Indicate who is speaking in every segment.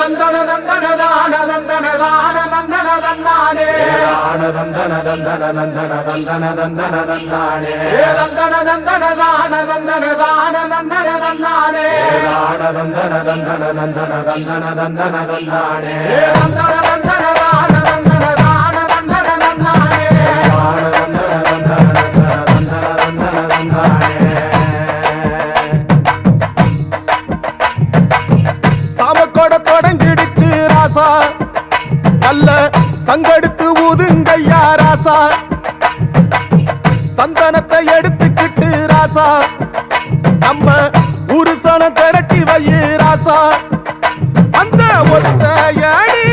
Speaker 1: தந்தன தந்தன தான தந்தன தான தந்தன தந்தானே தந்தன தந்தன தந்தன தந்தன தந்தன தந்தானே தந்தன தந்தன தான தந்தன தான தந்தன தந்தானே தந்தன தந்தன தந்தன தந்தன தந்தன தந்தானே தந்தன தந்தன தான தந்தன தான தந்தன தந்தானே தந்தன தந்தன தந்தன தந்தன தந்தானே
Speaker 2: சாமக்கோட தொடங்கிடுச்சு ராசா நல்ல சங்கெடுத்து ஊதுங்கய்யா ராசா சந்தனத்தை எடுத்துக்கிட்டு ராசா நம்ம உருசன திரட்டி வைய ராசா அந்த ஒத்தையடி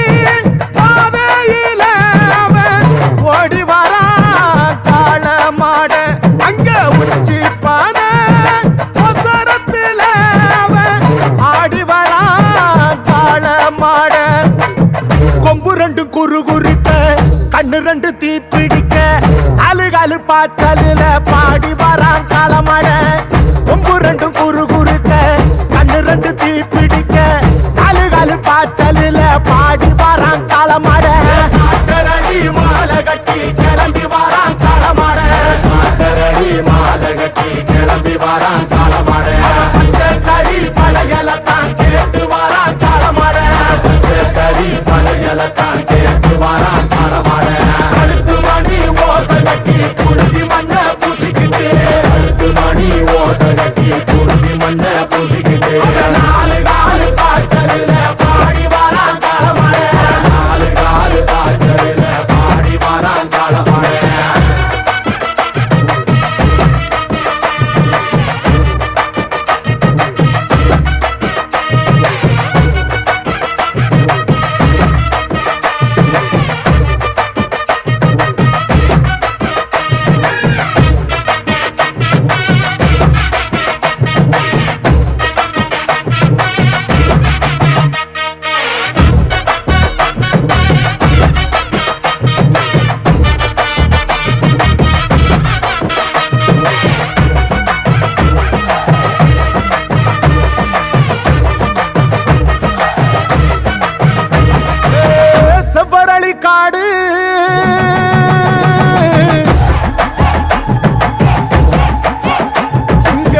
Speaker 2: பாதையில ஓடி வரா காள மாட அங்க உச்சி பான ஒசரத்துல ஆடி வரா காள மாட கொம்பு ரெண்டு குறு குறுக்க கண்ணு ரெண்டு தீ பிடிக்க அழுகாலு பாச்சலில பாடி வரான் காலமாட கொம்பு ரெண்டும் குறு குறுக்க கண்ணு ரெண்டு தீ பிடிக்க அழுகாலு பாச்சலில பாடி வரான் காலமாட காட்டரடி மாலை கட்டி கிளம்பி வரான் காலமாட காட்டரடி மாலை கட்டி கிளம்பி வரான் காலமாட பச்சை கறி பழையலத்தான் கேட்டு வரான் காலமாட பச்சை கறி பழையலத்தான் கேட்டு வரான் காலமாட கழுத்து மணி ஓசை கட்டி குருதி மண்ண பூசிக்கிட்டு கழுத்து மணி ஓசை கட்டி குருதி மண்ண பூசிக்கிட்டு நாலு காலு காய்ச்சலில் பாடி வரான் காலமாட நாலு காலு காய்ச்சலில் பாடி வரான் காலமாட செவ்வரளி காடு இங்க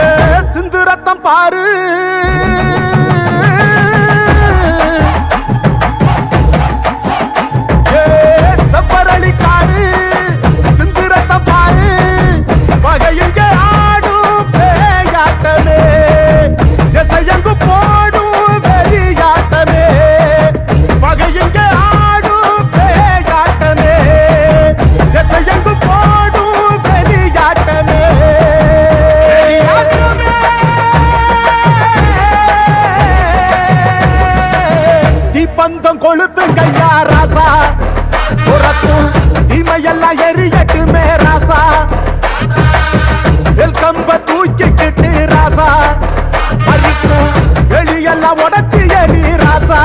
Speaker 2: சிந்து ரத்தம் பாரு செவ்வரளி காடு சிந்து ரத்தம் பாரு பகையுங்க ஆடும் பேயாட்டமே திசையங்கு போடும் வெறியாட்டமே பகையுங்க திசையங்கு போடும் பெரியாட்டமே தீப்பந்தம் கொளுத்துங்கய்யா ராசா புறத்தும் தீமையெல்லாம் எரியட்டுமே ராசா வெல்கம்ப தூக்கிக்கிட்டு ராசா அரிக்கும் வெளியெல்லாம் உடச்சி எரி ராசா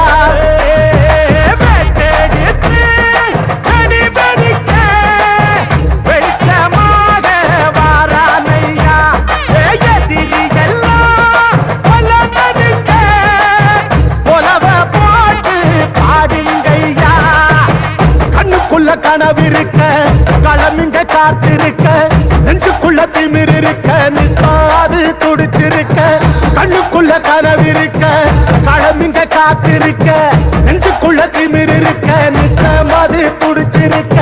Speaker 2: கனவிருக்க களமிங்க காத்திருக்க நெஞ்சுக்குள்ள திமிர் இருக்க நிற்காது துடிச்சிருக்க கண்ணுக்குள்ள கனவிருக்க களமிங்க காத்திருக்க நெஞ்சுக்குள்ள திமிர் இருக்க நிற்காது துடிச்சிருக்க